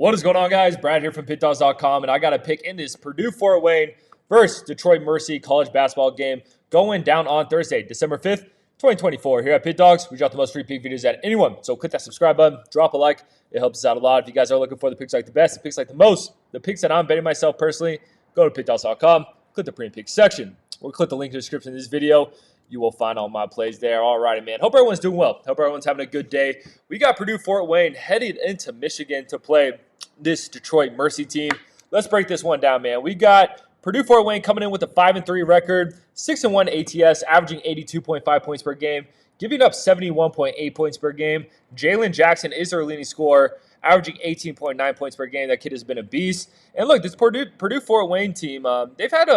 What is going on, guys? Brad here from Pickdawgz.com, and I got a pick in this Purdue Fort Wayne versus Detroit Mercy college basketball game going down on Thursday, December 5th, 2024. Here at Pickdawgz, we drop the most free pick videos at anyone. So click that subscribe button, drop a like. It helps us out a lot. If you guys are looking for the picks like the best, the picks like the most, the picks that I'm betting myself personally, go to Pickdawgz.com, click the premium pick section, or click the link in the description of this video. You will find all my plays there. All righty, man. Hope everyone's doing well. Hope everyone's having a good day. We got Purdue Fort Wayne headed into Michigan to play this Detroit Mercy team. Let's break this one down, man. We got Purdue Fort Wayne coming in with a 5-3 record, 6-1 ATS, averaging 82.5 points per game, giving up 71.8 points per game. Jalen Jackson is their leading scorer, averaging 18.9 points per game. That kid has been a beast. And look, this Purdue Fort Wayne team, they had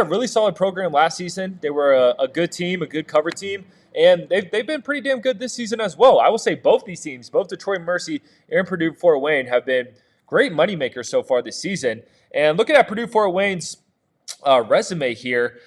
a really solid program last season. They were a good team, a good cover team, and they've been pretty damn good this season as well. I will say both these teams, both Detroit Mercy and Purdue Fort Wayne, have been great moneymakers so far this season. And looking at Purdue Fort Wayne's resume here,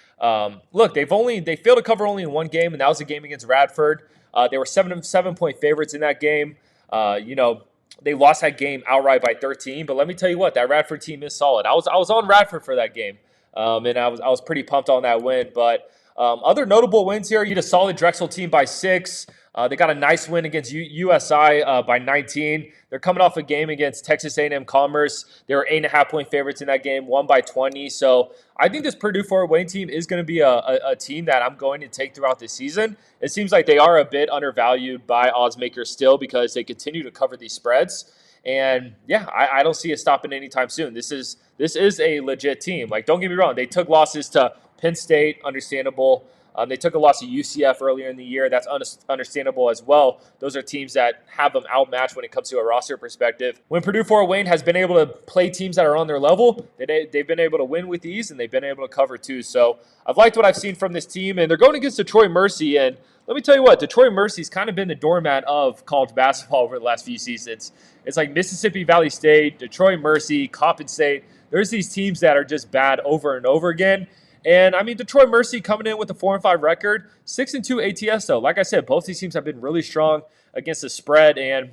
look, they failed to cover only in one game, and that was a game against Radford. They were 7-point favorites in that game. They lost that game outright by 13. But let me tell you what, that Radford team is solid. I was on Radford for that game, and I was pretty pumped on that win. But other notable wins here: you get a solid Drexel team by 6. They got a nice win against USI by 19. They're coming off a game against Texas A&M Commerce. They were 8.5-point favorites in that game, won by 20. So I think this Purdue Fort Wayne team is going to be a team that I'm going to take throughout this season. It seems like they are a bit undervalued by odds makers still because they continue to cover these spreads. And yeah, I don't see it stopping anytime soon. This is a legit team. Like, don't get me wrong, they took losses to Penn State, understandable. They took a loss to UCF earlier in the year. That's understandable as well. Those are teams that have them outmatched when it comes to a roster perspective. When Purdue Fort Wayne has been able to play teams that are on their level, they've been able to win with ease, and they've been able to cover too. So I've liked what I've seen from this team, and they're going against Detroit Mercy. And let me tell you what, Detroit Mercy's kind of been the doormat of college basketball over the last few seasons. It's like Mississippi Valley State, Detroit Mercy, Coppin State. There's these teams that are just bad over and over again. And, I mean, Detroit Mercy coming in with a 4-5 record, 6-2 ATS, though. Like I said, both these teams have been really strong against the spread. And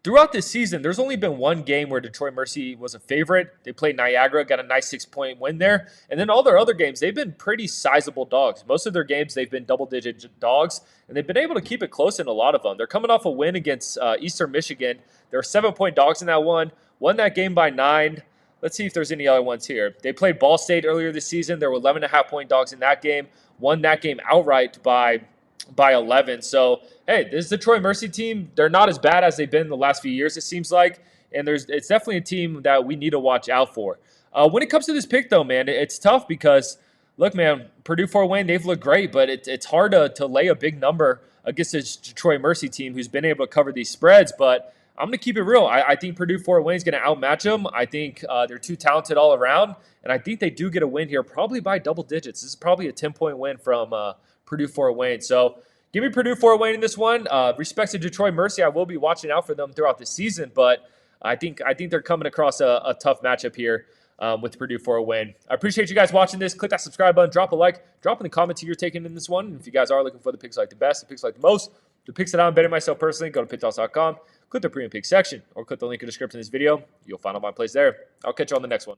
throughout this season, there's only been one game where Detroit Mercy was a favorite. They played Niagara, got a nice 6-point win there. And then all their other games, they've been pretty sizable dogs. Most of their games, they've been double-digit dogs, and they've been able to keep it close in a lot of them. They're coming off a win against Eastern Michigan. They were 7-point dogs in that one, won that game by 9. Let's see if there's any other ones here. They played Ball State earlier this season. There were 11.5-point dogs in that game. Won that game outright by 11. So, hey, this Detroit Mercy team, they're not as bad as they've been the last few years, it seems like. And it's definitely a team that we need to watch out for. When it comes to this pick, though, man, it's tough because, look, man, Purdue Fort Wayne, they've looked great, but it's hard to lay a big number against this Detroit Mercy team who's been able to cover these spreads. But I'm going to keep it real. I think Purdue Fort Wayne is going to outmatch them. I think they're too talented all around, and I think they do get a win here, probably by double digits. This is probably a 10-point win from Purdue Fort Wayne. So give me Purdue Fort Wayne in this one. Respect to Detroit Mercy, I will be watching out for them throughout the season, but I think they're coming across a tough matchup here with Purdue Fort Wayne. I appreciate you guys watching this. Click that subscribe button, drop a like, drop in the comments who you're taking in this one. And if you guys are looking for the picks like the best, the picks like the most, the picks that I'm betting myself personally, go to Pickdawgz.com. Click the premium pick section or click the link in the description of this video. You'll find all my plays there. I'll catch you on the next one.